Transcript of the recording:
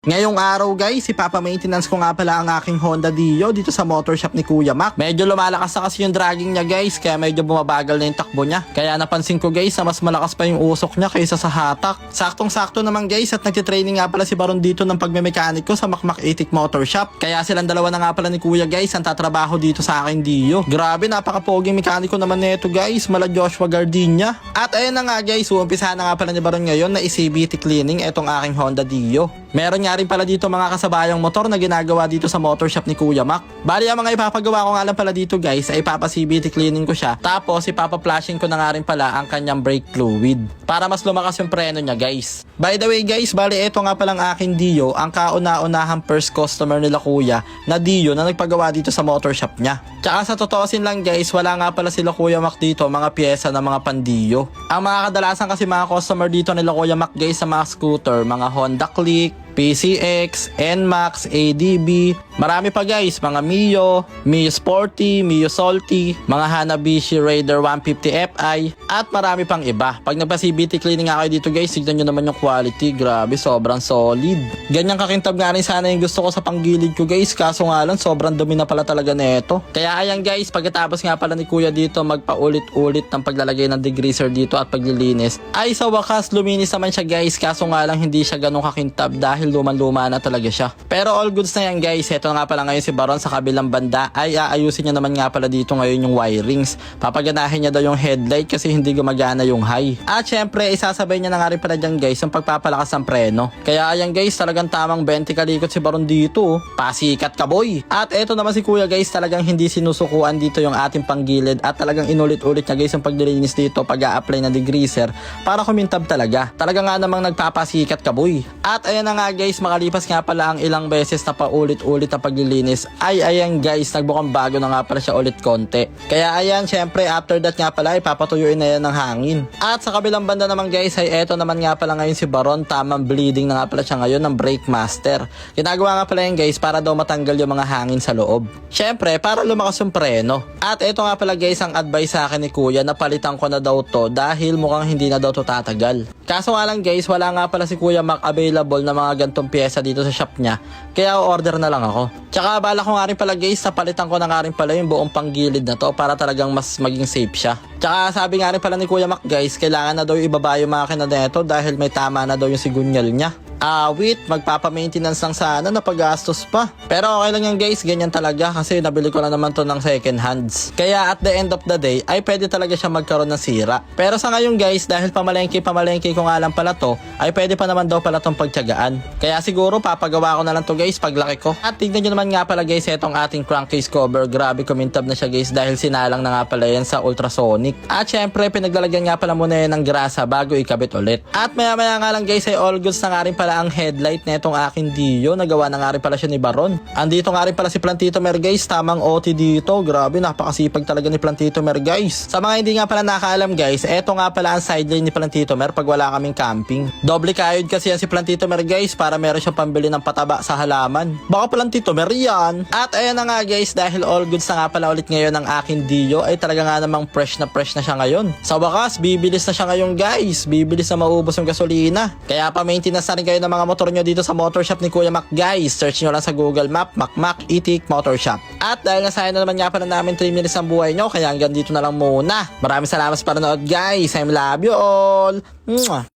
Ngayong araw guys, ipapa-maintenance ko nga pala ang aking Honda Dio dito sa motor shop ni Kuya Mac. Medyo lumalakas na kasi yung dragging niya guys, kaya medyo bumabagal na yung takbo niya. Kaya napansin ko guys na mas malakas pa yung usok niya kaysa sa hatak. Saktong-sakto naman guys at nagtitraining nga pala si Baron dito ng pagme-mechanic ko sa Macmac Itik Motor Shop. Kaya silang dalawa na nga pala ni Kuya guys ang tatrabaho dito sa aking Dio. Grabe, napaka-poging mekaniko naman nito guys, mala Joshua Gardenia. At ayun na nga guys, uumpisahan na nga pala ni Baron ngayon na i-CVT cleaning etong aking Honda Dio. Meron nga rin pala dito mga kasabayang motor na ginagawa dito sa motor shop ni Kuya Mac. Bali ang mga ipapagawa ko nga lang pala dito guys ay ipapa-CVT cleaning ko siya. Tapos ipapa-flashing ko na nga rin pala ang kanyang brake fluid para mas lumakas yung preno niya guys. By the way guys, bali ito nga palang aking Dio, ang kauna-unahang first customer nila Kuya na Dio na nagpagawa dito sa motor shop niya. Tsaka sa totoosin lang guys, wala nga pala sila Kuya Mac dito mga pyesa ng mga pan-Dio. Ang mga kadalasan kasi mga customer dito nila Kuya Mac guys sa mga scooter, mga Honda Click, PCX, NMAX, ADB, marami pa guys, mga Mio, Mio Sporty, Mio Salty, mga Hanabishi Raider 150 Fi, at marami pang iba. Pag nagpa-CVT cleaning nga kayo dito guys, tignan nyo naman yung quality, grabe, sobrang solid. Ganyan kakintab nga rin sana yung gusto ko sa panggilid ko guys, kaso nga lang, sobrang dumi na pala talaga neto. Kaya ayan guys, pagkatapos nga pala ni Kuya dito magpaulit-ulit ng paglalagay ng degreaser dito at paglilinis, ay sa wakas luminis naman siya guys, kaso nga lang hindi siya ganun kakintab dahil luman-luma na talaga siya. Pero all goods na yan guys. Ito nga pala ngayon si Baron sa kabilang banda ay aayusin niya naman nga pala dito ngayon yung wirings. Papaganahin niya daw yung headlight kasi hindi gumagana yung high. At syempre isasabay niya na nga rin pala dyan guys yung pagpapalakas ng preno. Kaya ayan guys, talagang tamang 20 kalikot si Baron dito. Pasikat ka boy. At eto naman si Kuya guys, talagang hindi sinusukuan dito yung ating panggilid at talagang inulit-ulit niya guys yung paglilinis dito pag a-apply ng degreaser para kumintab talaga. Talaga nga namang nagpapasikat ka boy. At ayan na nga guys, makalipas nga pala ang ilang beses na paulit-ulit na paglilinis ay ayan guys, nagbukang bago na nga pala siya ulit konti. Kaya ayan, syempre after that nga pala ay papatuyuin na yan ng hangin. At sa kabilang banda naman guys ay eto naman nga pala ngayon si Baron, tamang bleeding na nga pala siya ngayon ng brake master. Ginagawa nga pala yan guys para daw matanggal yung mga hangin sa loob. Syempre para lumakas yung preno. At eto nga pala guys ang advice sa akin ni Kuya na palitan ko na daw to dahil mukhang hindi na daw to tatagal. Kaso nga lang guys, wala nga pala si Kuya Mac available na mga gantong pyesa dito sa shop niya, kaya order na lang ako. Tsaka bala ko nga rin pala guys, napalitan ko na nga rin pala yung buong panggilid na to para talagang mas maging safe siya. Tsaka sabi nga rin pala ni Kuya Mac guys, kailangan na daw ibaba yung makina nito dahil may tama na daw yung sigunyal niya. Magpapa-maintenance lang sana, napagastos pa. Pero okay lang yan guys, ganyan talaga kasi nabili ko lang naman to ng second hands. Kaya at the end of the day, ay pwede talaga siya magkaroon ng sira. Pero sa ngayon guys, dahil pamalengke ko nga lang pala to, ay pwede pa naman daw pala tong pagtiyagaan. Kaya siguro papagawa ko na lang to guys paglaki ko. At tignan nyo naman nga pala guys, itong ating crankcase cover, grabe kumintab na siya guys dahil sinalang na nga pala yan sa ultrasonic. At syempre, pinaglalagyan nga pala muna yan ng grasa bago ikabit ulit. At maya nga lang guys, ay all goods na nga rin pala ang headlight na itong aking Dio. Nagawa na nga rin pala siya ni Baron. Andito nga rin pala si Plantito Mer guys, tamang OT dito. Grabe, napakasipag talaga ni Plantito Mer guys. Sa mga hindi nga pala nakaalam guys, eto nga pala ang sideline ni Plantito Mer pag wala kaming camping. Doble kayod kasi yan si Plantito Mer guys para meron siyang pambili ng pataba sa halaman. Baka Plantito Mer yan. At ayan na nga guys, dahil all goods na nga pala ulit ngayon ang aking Dio, ay talaga nga namang fresh na siya ngayon. Sa wakas, bibilis na siya ngayon guys. Bibilis na maubos yung gasolina. Kaya pa-maintenance na rin kayo ng mga motor nyo dito sa motor shop ni Kuya Mac guys. Search nyo lang sa Google Map, Macmac Itik Motor Shop. At dahil nasayang na naman nga pala namin 3 minutes ang buhay nyo, kaya hanggang dito na lang muna. Maraming salamat sa panonood guys. I love you all. Mwah!